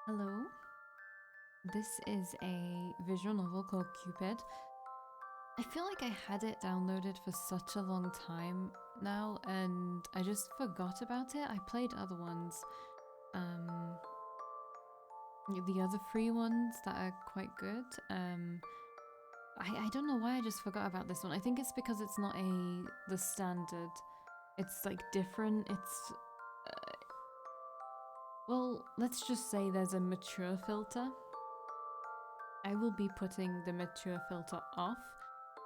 Hello. This is a visual novel called Cupid. I feel like I had it downloaded for such a long time now and I just forgot about it. I played other ones, um, the other free ones that are quite good. I don't know why I just forgot about this one. I think it's because it's not the standard. It's like different. Well, let's just say there's a mature filter. I will be putting the mature filter off.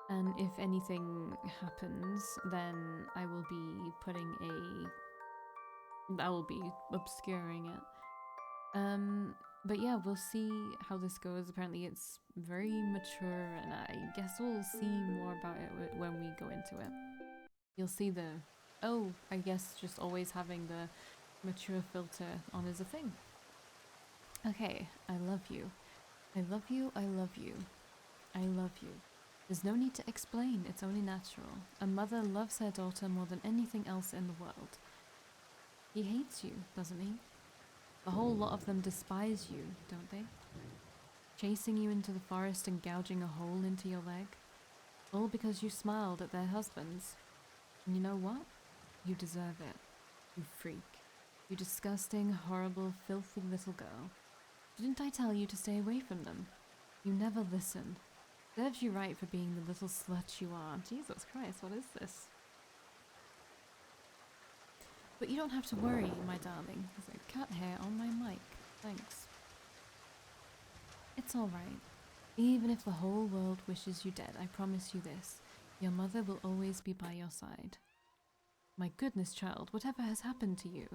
And if anything happens, then I will be obscuring it. But yeah, we'll see how this goes. Apparently it's very mature and I guess we'll see more about it when we go into it. You'll see I guess just always having the mature filter on is a thing. Okay, I love you. I love you, I love you. I love you. There's no need to explain, it's only natural. A mother loves her daughter more than anything else in the world. He hates you, doesn't he? A whole lot of them despise you, don't they? Chasing you into the forest and gouging a hole into your leg. All because you smiled at their husbands. And you know what? You deserve it. You freak. You disgusting, horrible, filthy little girl. Didn't I tell you to stay away from them? You never listen. Serves you right for being the little slut you are. Jesus Christ, what is this? But you don't have to worry, my darling. There's a cat hair on my mic. Thanks. It's alright. Even if the whole world wishes you dead, I promise you this. Your mother will always be by your side. My goodness, child, whatever has happened to you?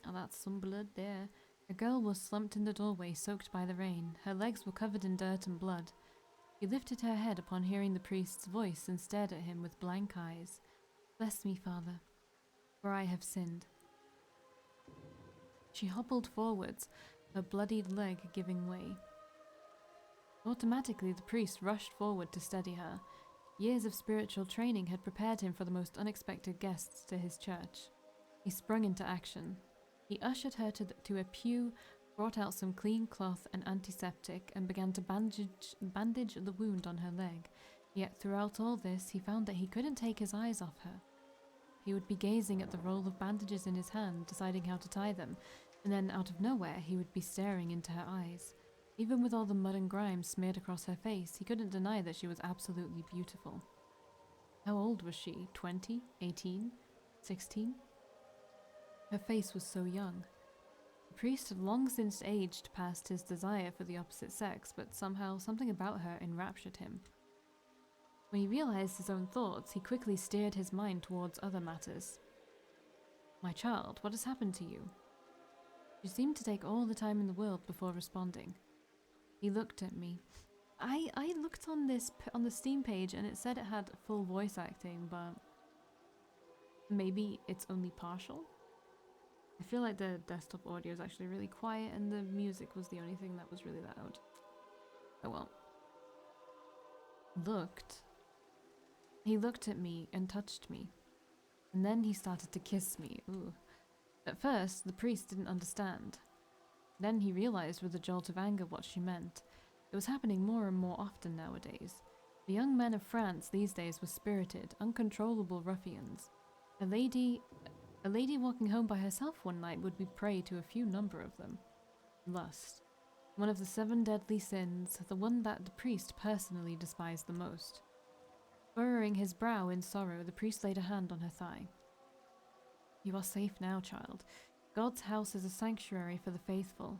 Oh, that's some blood there. A girl was slumped in the doorway, soaked by the rain. Her legs were covered in dirt and blood. She lifted her head upon hearing the priest's voice and stared at him with blank eyes. Bless me, Father, for I have sinned. She hobbled forwards, her bloodied leg giving way. Automatically, the priest rushed forward to steady her. Years of spiritual training had prepared him for the most unexpected guests to his church. He sprung into action. He ushered her to a pew, brought out some clean cloth and antiseptic, and began to bandage the wound on her leg. Yet throughout all this, he found that he couldn't take his eyes off her. He would be gazing at the roll of bandages in his hand, deciding how to tie them, and then out of nowhere he would be staring into her eyes. Even with all the mud and grime smeared across her face, he couldn't deny that she was absolutely beautiful. How old was she? 20? 18? 16? Her face was so young. The priest had long since aged past his desire for the opposite sex, but somehow something about her enraptured him. When he realized his own thoughts, he quickly steered his mind towards other matters. My child, what has happened to you? She seemed to take all the time in the world before responding. He looked at me. I looked on the Steam page and it said it had full voice acting, but maybe it's only partial? I feel like the desktop audio is actually really quiet and the music was the only thing that was really loud. Oh well. He looked at me and touched me. And then he started to kiss me. Ooh. At first, the priest didn't understand. Then he realized with a jolt of anger what she meant. It was happening more and more often nowadays. The young men of France these days were spirited, uncontrollable ruffians. A lady walking home by herself one night would be prey to a few number of them. Lust. One of the 7 deadly sins, the one that the priest personally despised the most. Furrowing his brow in sorrow, the priest laid a hand on her thigh. You are safe now, child. God's house is a sanctuary for the faithful.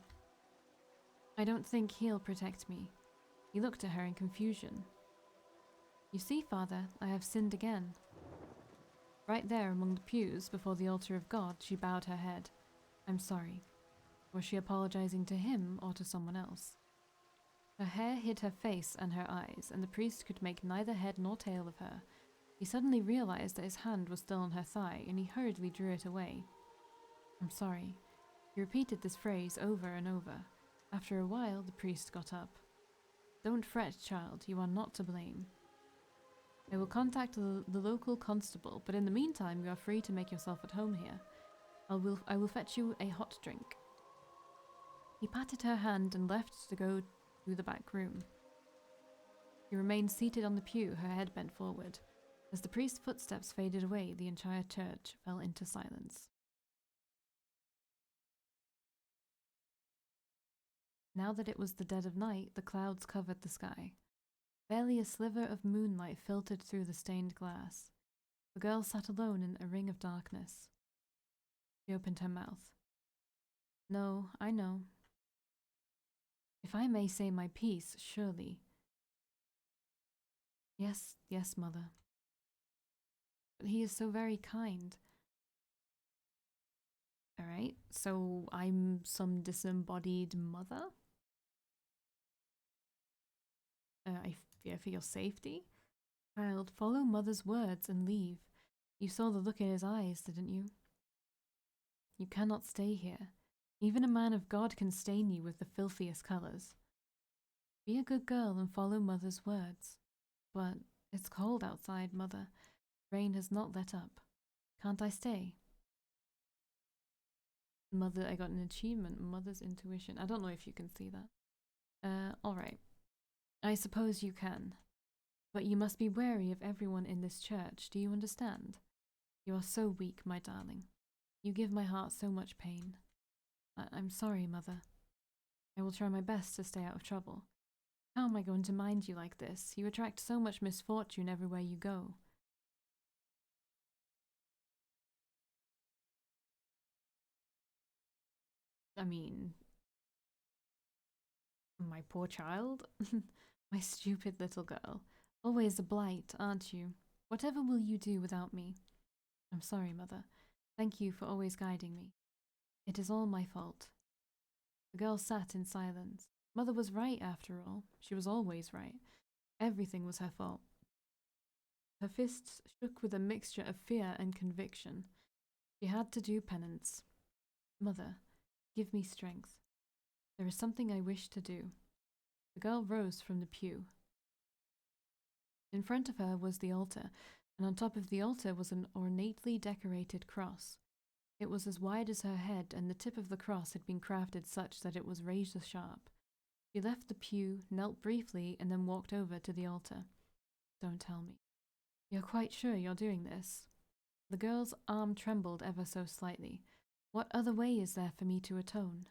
I don't think he'll protect me. He looked at her in confusion. You see, Father, I have sinned again. Right there among the pews, before the altar of God, she bowed her head. I'm sorry. Was she apologizing to him or to someone else? Her hair hid her face and her eyes, and the priest could make neither head nor tail of her. He suddenly realized that his hand was still on her thigh, and he hurriedly drew it away. I'm sorry. He repeated this phrase over and over. After a while, the priest got up. Don't fret, child. You are not to blame. I will contact the local constable, but in the meantime, you are free to make yourself at home here. I will fetch you a hot drink. He patted her hand and left to go to the back room. She remained seated on the pew, her head bent forward. As the priest's footsteps faded away, the entire church fell into silence. Now that it was the dead of night, the clouds covered the sky. Barely a sliver of moonlight filtered through the stained glass. The girl sat alone in a ring of darkness. She opened her mouth. No, I know. If I may say my piece, surely. Yes, yes, mother. But he is so very kind. Alright, so I'm some disembodied mother? I fear for your safety? Child, follow mother's words and leave. You saw the look in his eyes, didn't you? You cannot stay here. Even a man of God can stain you with the filthiest colours. Be a good girl and follow mother's words. But it's cold outside, mother. Rain has not let up. Can't I stay? Mother, I got an achievement. Mother's intuition. I don't know if you can see that. Alright. I suppose you can. But you must be wary of everyone in this church. Do you understand? You are so weak, my darling. You give my heart so much pain. I'm sorry, mother. I will try my best to stay out of trouble. How am I going to mind you like this? You attract so much misfortune everywhere you go. I mean, my poor child? My stupid little girl. Always a blight, aren't you? Whatever will you do without me? I'm sorry, mother. Thank you for always guiding me. It is all my fault. The girl sat in silence. Mother was right, after all. She was always right. Everything was her fault. Her fists shook with a mixture of fear and conviction. She had to do penance. Mother, give me strength. There is something I wish to do. The girl rose from the pew. In front of her was the altar, and on top of the altar was an ornately decorated cross. It was as wide as her head, and the tip of the cross had been crafted such that it was razor sharp. She left the pew, knelt briefly, and then walked over to the altar. Don't tell me. You're quite sure you're doing this? The girl's arm trembled ever so slightly. What other way is there for me to atone?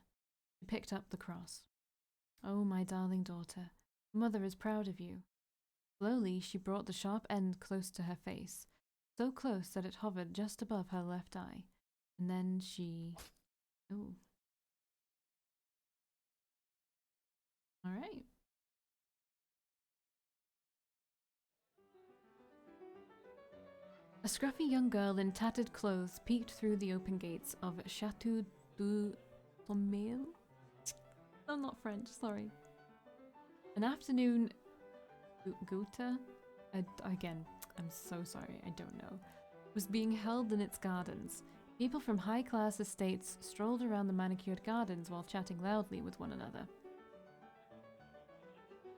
She picked up the cross. Oh, my darling daughter, mother is proud of you. Slowly, she brought the sharp end close to her face, so close that it hovered just above her left eye. And then she... Oh. Alright. A scruffy young girl in tattered clothes peeked through the open gates of Chateau du Sommeil. I'm not French, sorry. An afternoon Gotha, again, I'm so sorry, I don't know, was being held in its gardens. People from high-class estates strolled around the manicured gardens while chatting loudly with one another.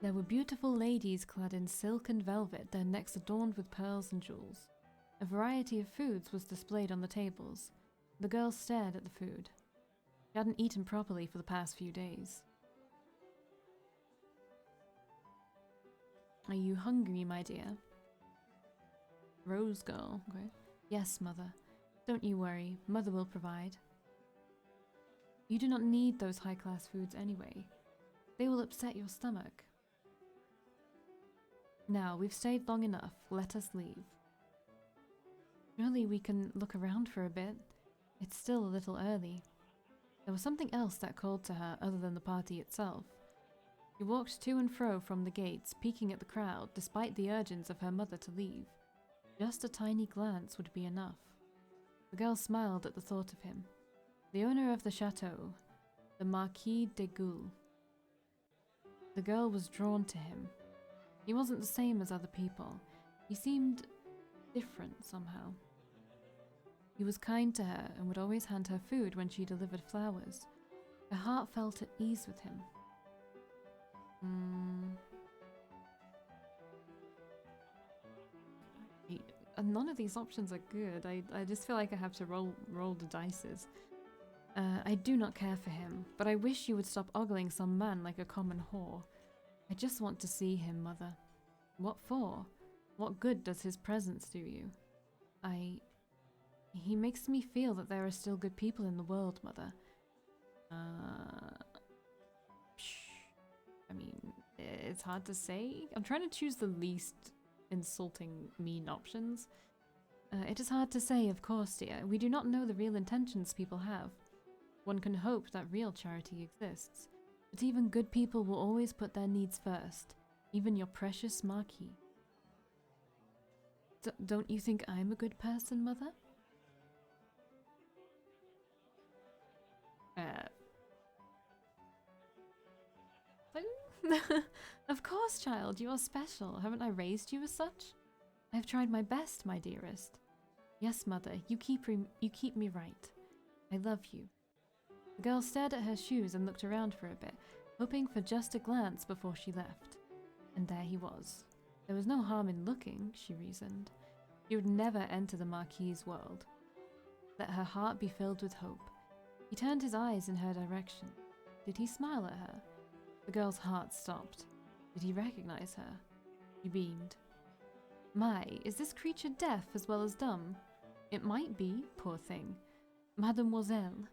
There were beautiful ladies clad in silk and velvet, their necks adorned with pearls and jewels. A variety of foods was displayed on the tables. The girl stared at the food. She hadn't eaten properly for the past few days. Are you hungry, my dear? Rose girl, okay. Yes, mother. Don't you worry, mother will provide. You do not need those high-class foods anyway. They will upset your stomach. Now, we've stayed long enough. Let us leave. Surely we can look around for a bit. It's still a little early. There was something else that called to her other than the party itself. She walked to and fro from the gates, peeking at the crowd, despite the urgings of her mother to leave. Just a tiny glance would be enough. The girl smiled at the thought of him. The owner of the chateau, the Marquis de Goul. The girl was drawn to him. He wasn't the same as other people. He seemed different somehow. He was kind to her and would always hand her food when she delivered flowers. Her heart felt at ease with him. None of these options are good. I just feel like I have to roll the dices. I do not care for him, but I wish you would stop ogling some man like a common whore. I just want to see him, Mother. What for? What good does his presence do you? He makes me feel that there are still good people in the world, Mother. I mean, it's hard to say. I'm trying to choose the least insulting, mean options. It is hard to say, of course, dear. We do not know the real intentions people have. One can hope that real charity exists. But even good people will always put their needs first. Even your precious Valkii. Don't you think I'm a good person, Mother? Of course, child, you are special. Haven't I raised you as such? I have tried my best, my dearest. Yes, Mother, you keep me right. I love you. The girl stared at her shoes and looked around for a bit, hoping for just a glance before she left. And there he was. There was no harm in looking, she reasoned. She would never enter the Marquis's world. Let her heart be filled with hope. He turned his eyes in her direction. Did he smile at her? The girl's heart stopped. Did he recognize her? He beamed. My, is this creature deaf as well as dumb? It might be, poor thing. Mademoiselle.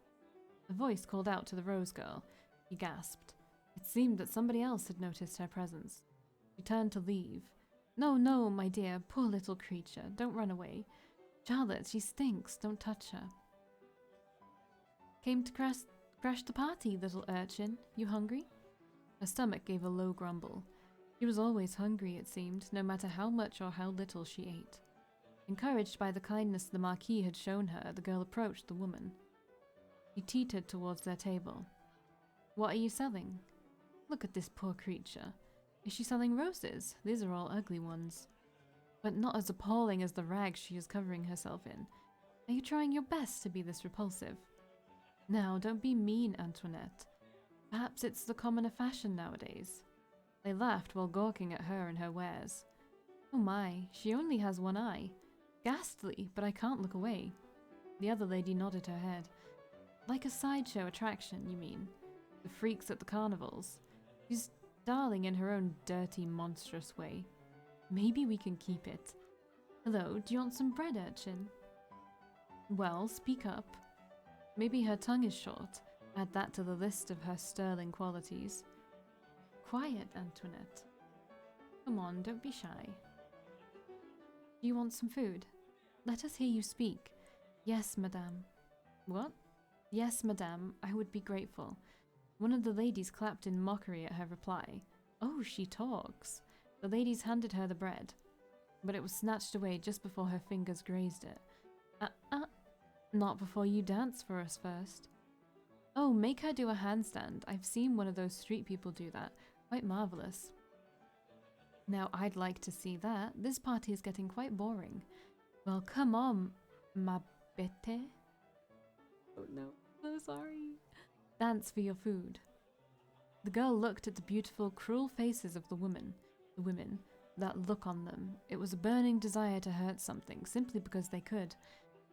A voice called out to the rose girl. He gasped. It seemed that somebody else had noticed her presence. She turned to leave. No, no, my dear, poor little creature. Don't run away. Charlotte, she stinks. Don't touch her. Came to crash the party, little urchin. You hungry? Her stomach gave a low grumble. She was always hungry, it seemed, no matter how much or how little she ate. Encouraged by the kindness the Marquis had shown her, the girl approached the woman. He teetered towards their table. What are you selling? Look at this poor creature. Is she selling roses? These are all ugly ones. But not as appalling as the rags she is covering herself in. Are you trying your best to be this repulsive? Now, don't be mean, Antoinette. Perhaps it's the commoner fashion nowadays. They laughed while gawking at her and her wares. Oh my, she only has one eye. Ghastly, but I can't look away. The other lady nodded her head. Like a sideshow attraction, you mean? The freaks at the carnivals. She's darling in her own dirty, monstrous way. Maybe we can keep it. Hello, do you want some bread, urchin? Well, speak up. Maybe her tongue is short. Add that to the list of her sterling qualities. Quiet, Antoinette. Come on, don't be shy. Do you want some food? Let us hear you speak. Yes, madame. What? Yes, madame, I would be grateful. One of the ladies clapped in mockery at her reply. Oh, she talks. The ladies handed her the bread, but it was snatched away just before her fingers grazed it. Not before you dance for us first. Oh, make her do a handstand. I've seen one of those street people do that. Quite marvelous. Now, I'd like to see that. This party is getting quite boring. Well, come on, ma bête. Oh no, so sorry. Dance for your food. The girl looked at the beautiful, cruel faces of the women, that look on them. It was a burning desire to hurt something, simply because they could.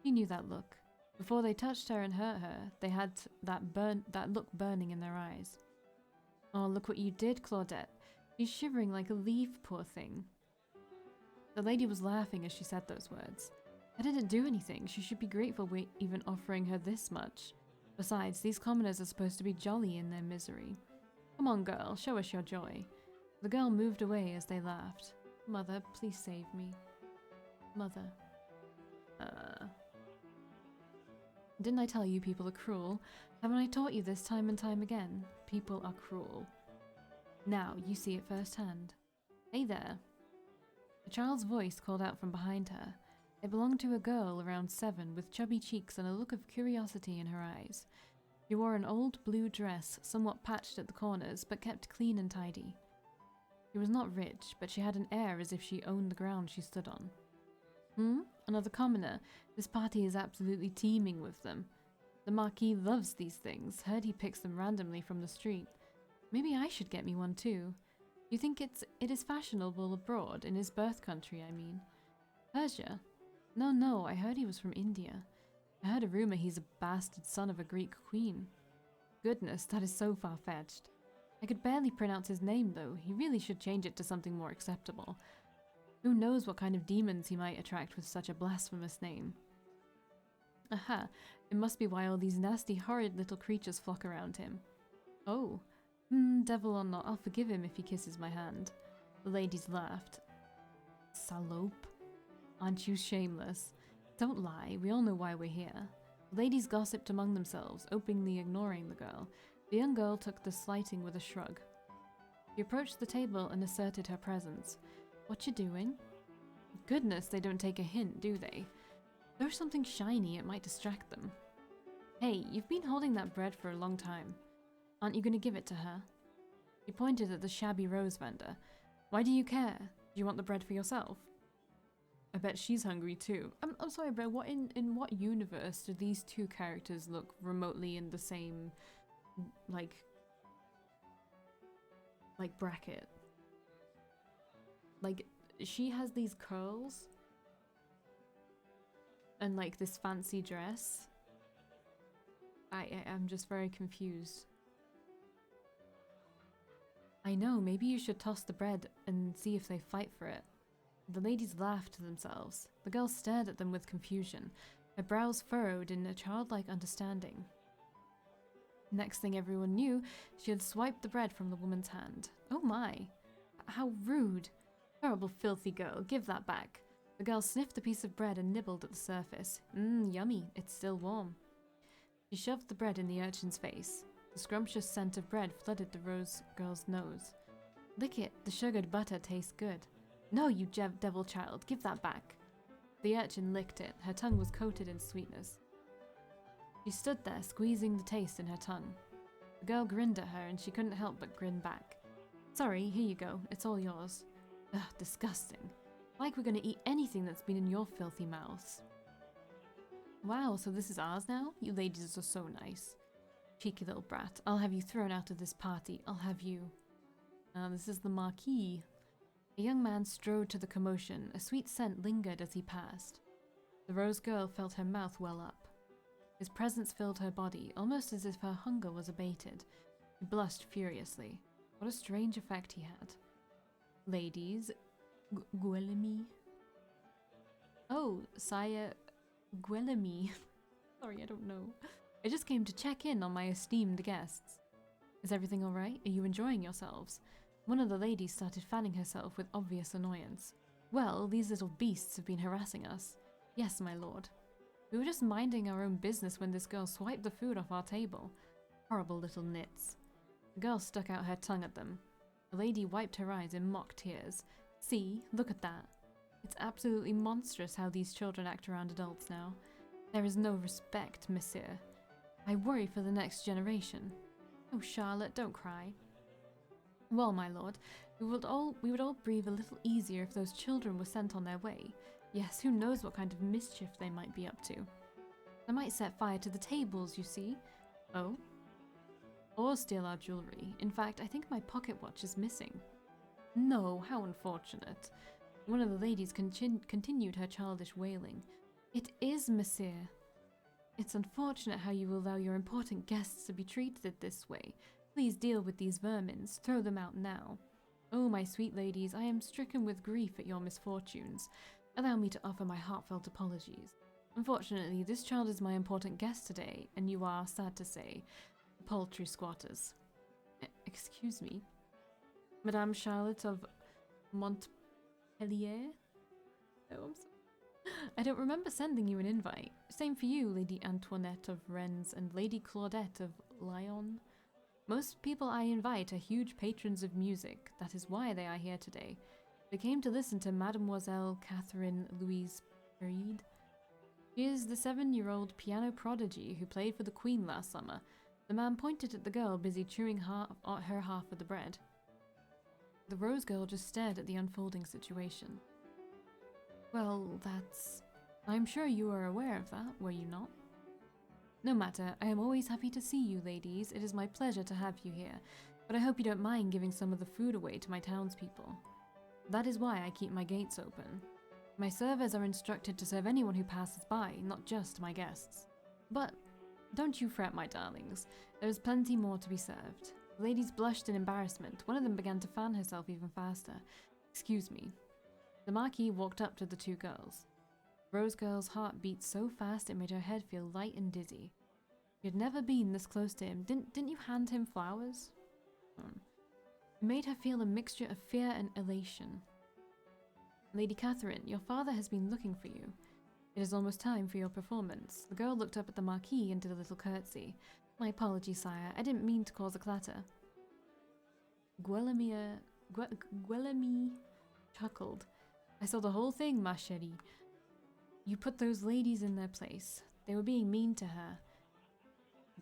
She knew that look. Before they touched her and hurt her, they had that look burning in their eyes. Oh, look what you did, Claudette. She's shivering like a leaf, poor thing. The lady was laughing as she said those words. I didn't do anything. She should be grateful we're even offering her this much. Besides, these commoners are supposed to be jolly in their misery. Come on, girl, show us your joy. The girl moved away as they laughed. Mother, please save me. Mother. Didn't I tell you people are cruel? Haven't I taught you this time and time again? People are cruel. Now, you see it firsthand. Hey there. A child's voice called out from behind her. It belonged to a girl around 7 with chubby cheeks and a look of curiosity in her eyes. She wore an old blue dress, somewhat patched at the corners, but kept clean and tidy. She was not rich, but she had an air as if she owned the ground she stood on. Another commoner. This party is absolutely teeming with them. The Marquis loves these things. Heard he picks them randomly from the street. Maybe I should get me one too. You think it is fashionable abroad, in his birth country, I mean. Persia? No, I heard he was from India. I heard a rumor he's a bastard son of a Greek queen. Goodness, that is so far-fetched. I could barely pronounce his name, though. He really should change it to something more acceptable. Who knows what kind of demons he might attract with such a blasphemous name. Aha, it must be why all these nasty, horrid little creatures flock around him. Oh, devil or not, I'll forgive him if he kisses my hand. The ladies laughed. Salope. Aren't you shameless? Don't lie, we all know why we're here. The ladies gossiped among themselves, openly ignoring the girl. The young girl took the slighting with a shrug. She approached the table and asserted her presence. What you doing? Goodness, they don't take a hint, do they? Throw something shiny, it might distract them. Hey, you've been holding that bread for a long time. Aren't you going to give it to her? He pointed at the shabby rose vendor. Why do you care? Do you want the bread for yourself? I bet she's hungry too. I'm sorry, bro, in what universe do these two characters look remotely in the same, like bracket? Like, she has these curls and like this fancy dress. I'm just very confused. I know, maybe you should toss the bread and see if they fight for it. The ladies laughed to themselves. The girl stared at them with confusion, her brows furrowed in a childlike understanding. Next thing everyone knew, she had swiped the bread from the woman's hand. Oh my! How rude! Horrible, filthy girl, give that back. The girl sniffed the piece of bread and nibbled at the surface. Yummy, it's still warm. She shoved the bread in the urchin's face. The scrumptious scent of bread flooded the rose girl's nose. Lick it, the sugared butter tastes good. No, you devil child, give that back. The urchin licked it, her tongue was coated in sweetness. She stood there, squeezing the taste in her tongue. The girl grinned at her and she couldn't help but grin back. Sorry, here you go, it's all yours. Ugh, disgusting. Like we're gonna eat anything that's been in your filthy mouths. Wow, so this is ours now? You ladies are so nice. Cheeky little brat, I'll have you thrown out of this party, I'll have you. This is the Marquis. A young man strode to the commotion, a sweet scent lingered as he passed. The rose girl felt her mouth well up. His presence filled her body, almost as if her hunger was abated. She blushed furiously. What a strange effect he had. Ladies, Guelemi. Oh, Sire Guelemi. Sorry, I don't know. I just came to check in on my esteemed guests. Is everything alright? Are you enjoying yourselves? One of the ladies started fanning herself with obvious annoyance. Well, these little beasts have been harassing us. Yes, my lord. We were just minding our own business when this girl swiped the food off our table. Horrible little nits. The girl stuck out her tongue at them. The lady wiped her eyes in mock tears. See, look at that. It's absolutely monstrous how these children act around adults now. There is no respect, monsieur. I worry for the next generation. Oh, Charlotte, don't cry. Well, my lord, we would all breathe a little easier if those children were sent on their way. Yes, who knows what kind of mischief they might be up to. They might set fire to the tables, you see. Oh? Or steal our jewellery. In fact, I think my pocket watch is missing. No, how unfortunate. One of the ladies continued her childish wailing. It is, monsieur. It's unfortunate how you allow your important guests to be treated this way. Please deal with these vermins. Throw them out now. Oh, my sweet ladies, I am stricken with grief at your misfortunes. Allow me to offer my heartfelt apologies. Unfortunately, this child is my important guest today, and you are, sad to say, paltry squatters. Excuse me? Madame Charlotte of Montpellier? Oh, I'm sorry. I don't remember sending you an invite. Same for you, Lady Antoinette of Rennes and Lady Claudette of Lyon. Most people I invite are huge patrons of music. That is why they are here today. They came to listen to Mademoiselle Catherine Louise Reed. She is the 7-year-old piano prodigy who played for the Queen last summer. The man pointed at the girl busy chewing her half of the bread. The rose girl just stared at the unfolding situation. Well, I'm sure you were aware of that, were you not? No matter, I am always happy to see you, ladies. It is my pleasure to have you here, but I hope you don't mind giving some of the food away to my townspeople. That is why I keep my gates open. My servers are instructed to serve anyone who passes by, not just my guests. But don't you fret, my darlings. There is plenty more to be served. The ladies blushed in embarrassment. One of them began to fan herself even faster. Excuse me. The Marquis walked up to the two girls. Rose Girl's heart beat so fast it made her head feel light and dizzy. She had never been this close to him. Didn't you hand him flowers? It made her feel a mixture of fear and elation. Lady Catherine, your father has been looking for you. It is almost time for your performance. The girl looked up at the Marquis and did a little curtsy. My apologies, sire. I didn't mean to cause a clatter. Guillemie chuckled. I saw the whole thing, ma chérie. You put those ladies in their place. They were being mean to her.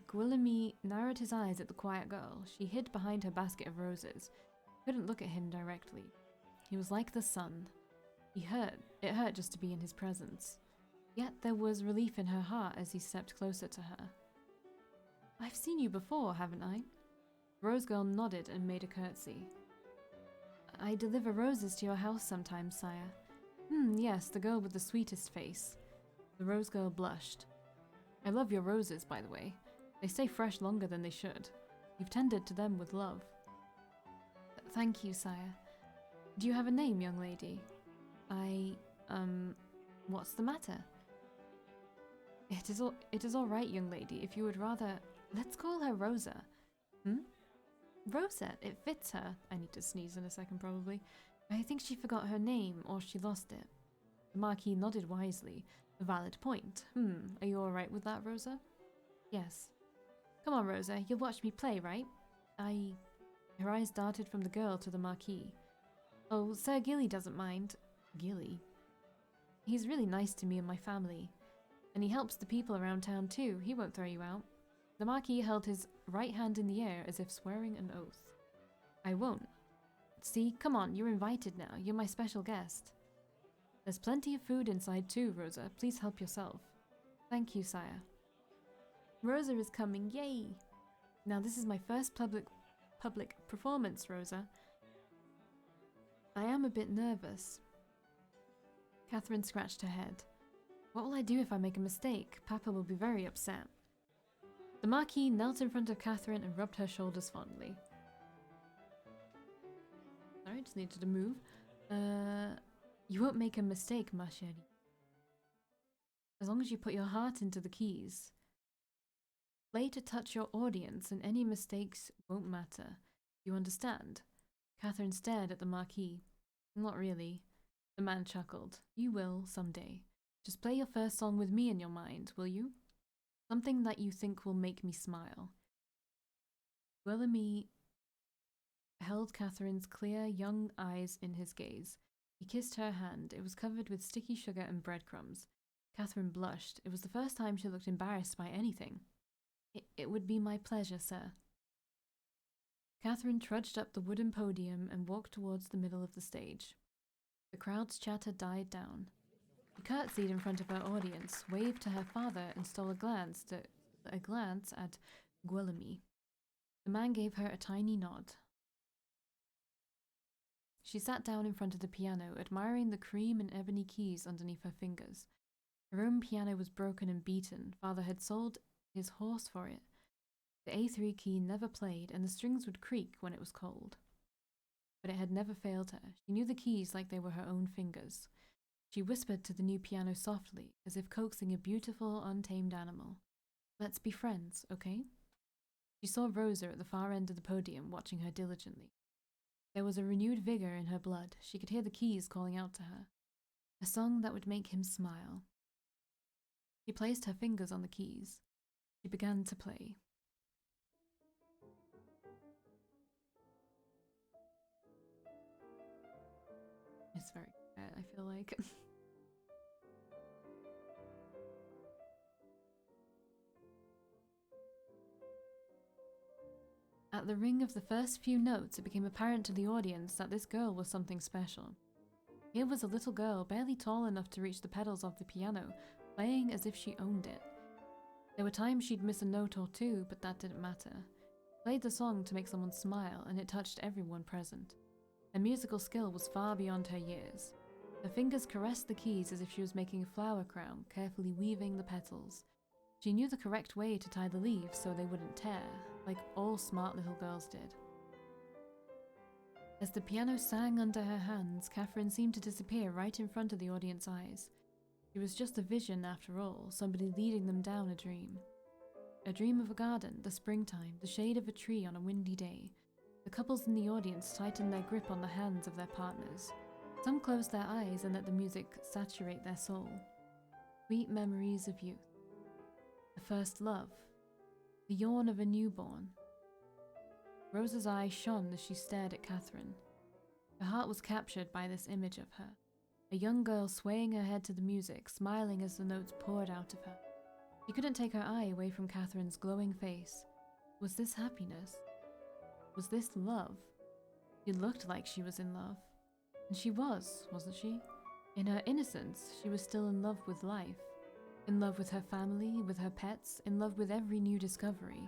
Guillemie narrowed his eyes at the quiet girl. She hid behind her basket of roses. Couldn't look at him directly. He was like the sun. It hurt just to be in his presence. Yet there was relief in her heart as he stepped closer to her. I've seen you before, haven't I? Rose Girl nodded and made a curtsy. I deliver roses to your house sometimes, sire. Yes, the girl with the sweetest face. The Rose Girl blushed. I love your roses, by the way. They stay fresh longer than they should. You've tended to them with love. Thank you, sire. Do you have a name, young lady? What's the matter? It is all right, young lady. If you would rather, let's call her Rosa. Rosa, it fits her. I need to sneeze in a second, probably. I think she forgot her name, or she lost it. The Marquis nodded wisely. A valid point. Are you all right with that, Rosa? Yes. Come on, Rosa. You'll watch me play, right? Her eyes darted from the girl to the Marquis. Oh, Sir Gilly doesn't mind. Gilly? He's really nice to me and my family. And he helps the people around town too. He won't throw you out. The Marquis held his right hand in the air as if swearing an oath. I won't. See, come on, you're invited now. You're my special guest. There's plenty of food inside too, Rosa. Please help yourself. Thank you, sire. Rosa is coming, yay! Now this is my first public performance, Rosa. I am a bit nervous. Catherine scratched her head. What will I do if I make a mistake? Papa will be very upset. The Marquis knelt in front of Catherine and rubbed her shoulders fondly. Sorry, just needed to move. You won't make a mistake, ma chérie. As long as you put your heart into the keys. Play to touch your audience and any mistakes won't matter. You understand? Catherine stared at the Marquis. Not really. The man chuckled. You will, someday. Just play your first song with me in your mind, will you? Something that you think will make me smile. Guillemie held Catherine's clear, young eyes in his gaze. He kissed her hand. It was covered with sticky sugar and breadcrumbs. Catherine blushed. It was the first time she looked embarrassed by anything. It would be my pleasure, sir. Catherine trudged up the wooden podium and walked towards the middle of the stage. The crowd's chatter died down. She curtsied in front of her audience, waved to her father, and stole a glance at Guillemie. The man gave her a tiny nod. She sat down in front of the piano, admiring the cream and ebony keys underneath her fingers. Her own piano was broken and beaten. Father had sold his horse for it. The A3 key never played, and the strings would creak when it was cold. But it had never failed her. She knew the keys like they were her own fingers. She whispered to the new piano softly, as if coaxing a beautiful, untamed animal. Let's be friends, okay? She saw Rosa at the far end of the podium, watching her diligently. There was a renewed vigor in her blood. She could hear the keys calling out to her. A song that would make him smile. She placed her fingers on the keys. She began to play. It's very quiet, I feel like. At the ring of the first few notes, it became apparent to the audience that this girl was something special. Here was a little girl, barely tall enough to reach the pedals of the piano, playing as if she owned it. There were times she'd miss a note or two, but that didn't matter. She played the song to make someone smile, and it touched everyone present. Her musical skill was far beyond her years. Her fingers caressed the keys as if she was making a flower crown, carefully weaving the petals. She knew the correct way to tie the leaves so they wouldn't tear, like all smart little girls did. As the piano sang under her hands, Catherine seemed to disappear right in front of the audience's eyes. She was just a vision after all, somebody leading them down a dream. A dream of a garden, the springtime, the shade of a tree on a windy day. The couples in the audience tightened their grip on the hands of their partners. Some closed their eyes and let the music saturate their soul. Sweet memories of youth. The first love. The yawn of a newborn. Rosa's eyes shone as she stared at Catherine. Her heart was captured by this image of her. A young girl swaying her head to the music, smiling as the notes poured out of her. She couldn't take her eye away from Catherine's glowing face. Was this happiness? Was this love? She looked like she was in love. And she was, wasn't she? In her innocence, she was still in love with life. In love with her family, with her pets, in love with every new discovery.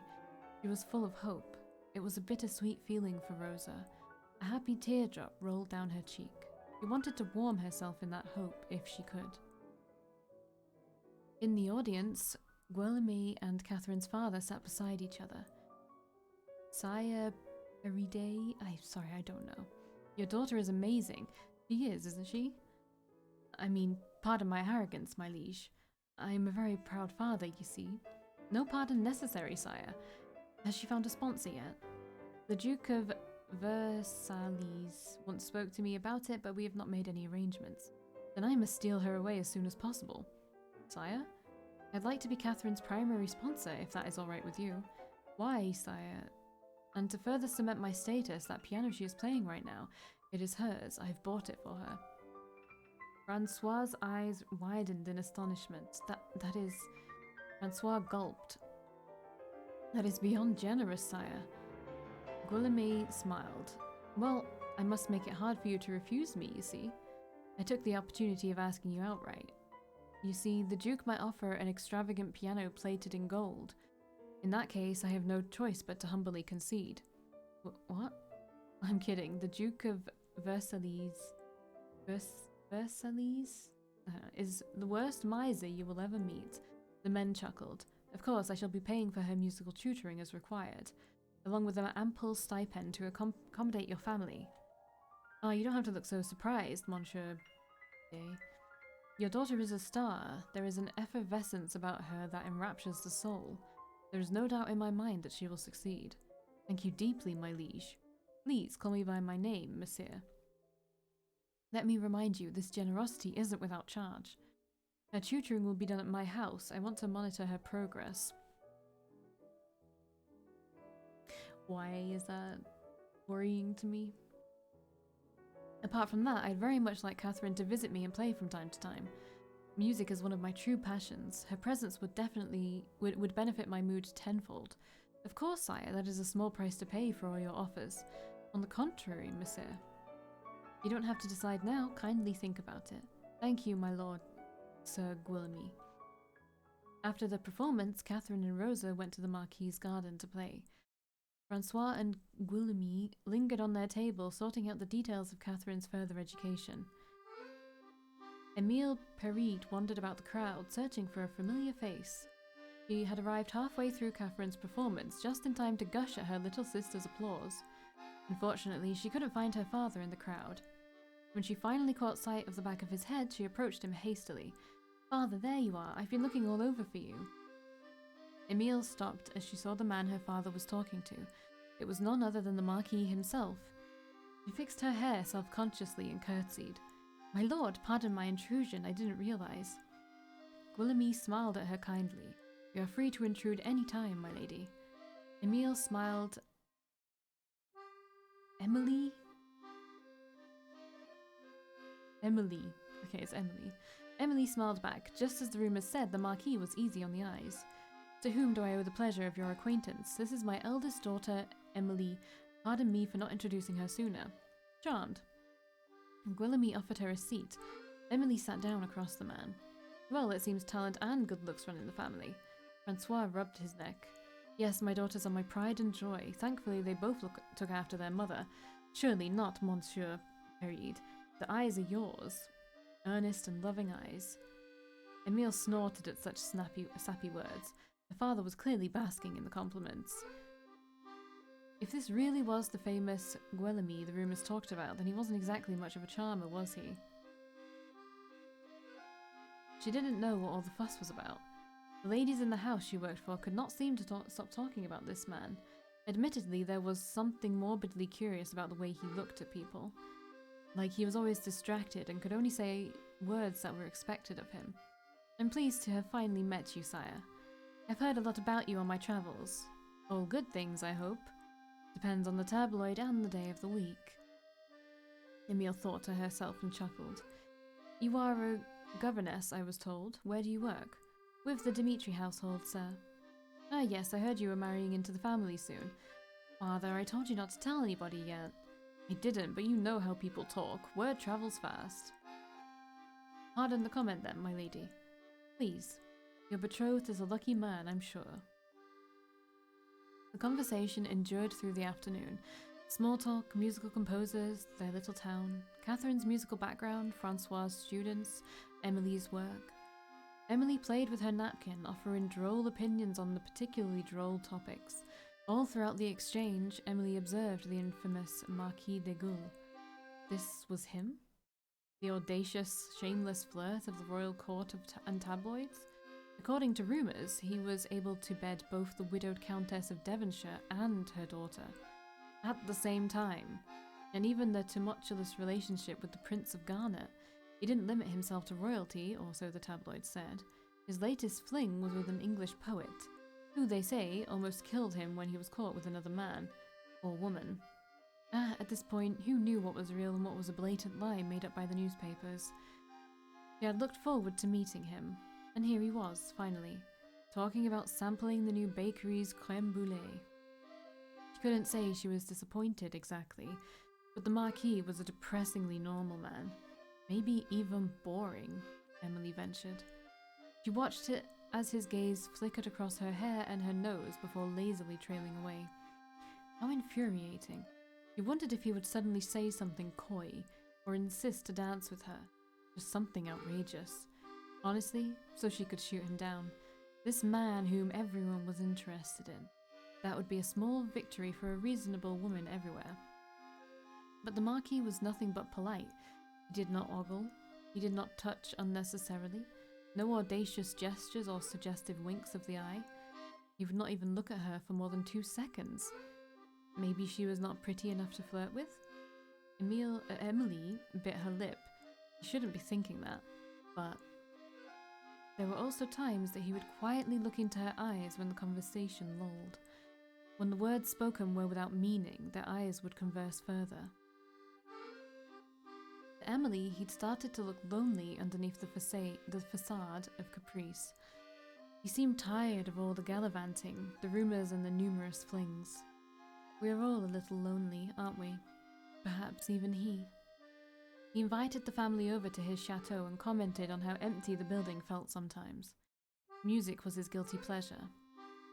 She was full of hope. It was a bittersweet feeling for Rosa. A happy teardrop rolled down her cheek. She wanted to warm herself in that hope if she could. In the audience, Guillaume and Catherine's father sat beside each other. Sire Peride, I don't know. Your daughter is amazing. She is, isn't she? I mean, pardon my arrogance, my liege. I am a very proud father, you see. No pardon necessary, sire. Has she found a sponsor yet? The Duke of Versailles once spoke to me about it, but we have not made any arrangements. Then I must steal her away as soon as possible. Sire? I'd like to be Catherine's primary sponsor, if that is all right with you. Why, sire? And to further cement my status, that piano she is playing right now, it is hers. I've bought it for her. Francois's eyes widened in astonishment. That is... Francois gulped. That is beyond generous, sire. Guillaume smiled. Well, I must make it hard for you to refuse me, you see. I took the opportunity of asking you outright. You see, the Duke might offer an extravagant piano plated in gold. In that case, I have no choice but to humbly concede. What? I'm kidding. The Duke of Versailles... Versailles? Is the worst miser you will ever meet. The men chuckled. Of course, I shall be paying for her musical tutoring as required, along with an ample stipend to accommodate your family. Oh, you don't have to look so surprised, Monsieur Day. Your daughter is a star. There is an effervescence about her that enraptures the soul. There is no doubt in my mind that she will succeed. Thank you deeply, my liege. Please call me by my name, monsieur. Let me remind you, this generosity isn't without charge. Her tutoring will be done at my house. I want to monitor her progress. Why is that worrying to me? Apart from that, I'd very much like Catherine to visit me and play from time to time. Music is one of my true passions. Her presence would definitely would benefit my mood tenfold. Of course, sire, that is a small price to pay for all your offers. On the contrary, monsieur. You don't have to decide now. Kindly think about it. Thank you, my lord, Sir Guillaume. After the performance, Catherine and Rosa went to the Marquis's garden to play. Francois and Guillaume lingered on their table, sorting out the details of Catherine's further education. Emile Perride wandered about the crowd, searching for a familiar face. She had arrived halfway through Catherine's performance, just in time to gush at her little sister's applause. Unfortunately, she couldn't find her father in the crowd. When she finally caught sight of the back of his head, she approached him hastily. "Father, there you are. I've been looking all over for you." Emile stopped as she saw the man her father was talking to. It was none other than the Marquis himself. She fixed her hair self-consciously and curtsied. "My lord, pardon my intrusion. I didn't realize." Guillaume smiled at her kindly. "You are free to intrude any time, my lady." Emile smiled. Emily? Okay, it's Emily. Emily smiled back. Just as the rumors said, the Marquis was easy on the eyes. "To whom do I owe the pleasure of your acquaintance? This is my eldest daughter, Emily. Pardon me for not introducing her sooner." Charmed. Guillaume offered her a seat. Emily sat down across the man. "Well, it seems talent and good looks run in the family." Francois rubbed his neck. "Yes, my daughters are my pride and joy. Thankfully, they both took after their mother. Surely not, Monsieur Perride. The eyes are yours. Earnest and loving eyes." Emil snorted at such sappy words. The father was clearly basking in the compliments. If this really was the famous Guelemy the rumours talked about, then he wasn't exactly much of a charmer, was he? She didn't know what all the fuss was about. The ladies in the house she worked for could not seem to stop talking about this man. Admittedly, there was something morbidly curious about the way he looked at people. Like he was always distracted and could only say words that were expected of him. I'm pleased to have finally met you, sire. I've heard a lot about you on my travels. All good things, I hope. Depends on the tabloid and the day of the week. Emil thought to herself and chuckled. You are a governess, I was told. Where do you work? With the Dimitri household, sir. Ah, yes, I heard you were marrying into the family soon. Father, I told you not to tell anybody yet. I didn't, but you know how people talk. Word travels fast. Pardon the comment then, my lady. Please. Your betrothed is a lucky man, I'm sure. The conversation endured through the afternoon. Small talk, musical composers, their little town, Catherine's musical background, Francois's students, Emily's work. Emily played with her napkin, offering droll opinions on the particularly droll topics. All throughout the exchange, Emily observed the infamous Marquis de Gaulle. This was him? The audacious, shameless flirt of the royal court and tabloids? According to rumours, he was able to bed both the widowed Countess of Devonshire and her daughter at the same time, and even the tumultuous relationship with the Prince of Garnet. He didn't limit himself to royalty, or so the tabloids said. His latest fling was with an English poet, who, they say, almost killed him when he was caught with another man, or woman. At this point, who knew what was real and what was a blatant lie made up by the newspapers? She had looked forward to meeting him, and here he was, finally, talking about sampling the new bakery's crème brûlée. She couldn't say she was disappointed exactly, but the Marquis was a depressingly normal man. Maybe even boring, Emily ventured. She watched it as his gaze flickered across her hair and her nose before lazily trailing away. How infuriating. She wondered if he would suddenly say something coy, or insist to dance with her. Just something outrageous. Honestly, so she could shoot him down. This man whom everyone was interested in. That would be a small victory for a reasonable woman everywhere. But the Marquis was nothing but polite. He did not ogle. He did not touch unnecessarily. No audacious gestures or suggestive winks of the eye. He would not even look at her for more than 2 seconds. Maybe she was not pretty enough to flirt with? Emily bit her lip. He shouldn't be thinking that, but there were also times that he would quietly look into her eyes when the conversation lulled. When the words spoken were without meaning, their eyes would converse further. To Emily, he'd started to look lonely underneath the facade of caprice. He seemed tired of all the gallivanting, the rumours and the numerous flings. We are all a little lonely, aren't we? Perhaps even he. He invited the family over to his chateau and commented on how empty the building felt sometimes. Music was his guilty pleasure.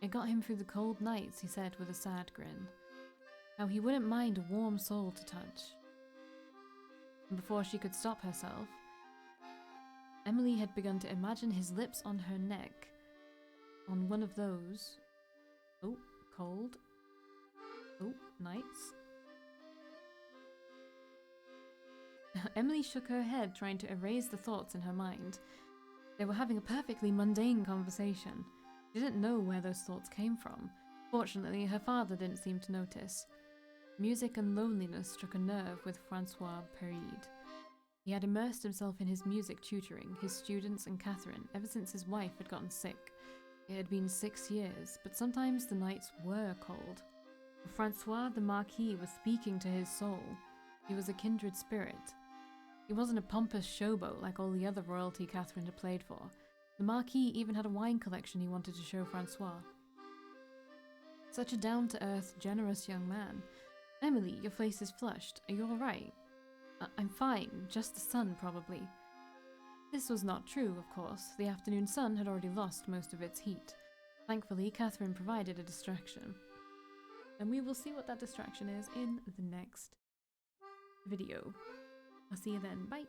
It got him through the cold nights, he said with a sad grin. How he wouldn't mind a warm soul to touch. And before she could stop herself, Emily had begun to imagine his lips on her neck, on one of those, cold, nights. Emily shook her head, trying to erase the thoughts in her mind. They were having a perfectly mundane conversation. She didn't know where those thoughts came from. Fortunately, her father didn't seem to notice. Music and loneliness struck a nerve with Francois Peride. He had immersed himself in his music tutoring, his students and Catherine, ever since his wife had gotten sick. It had been 6 years, but sometimes the nights were cold. Francois the Marquis was speaking to his soul. He was a kindred spirit. He wasn't a pompous showboat like all the other royalty Catherine had played for. The Marquis even had a wine collection he wanted to show Francois. Such a down-to-earth, generous young man. Emily, your face is flushed. Are you all right? I'm fine, just the sun, probably. This was not true, of course. The afternoon sun had already lost most of its heat. Thankfully, Catherine provided a distraction. And we will see what that distraction is in the next video. I'll see you then. Bye!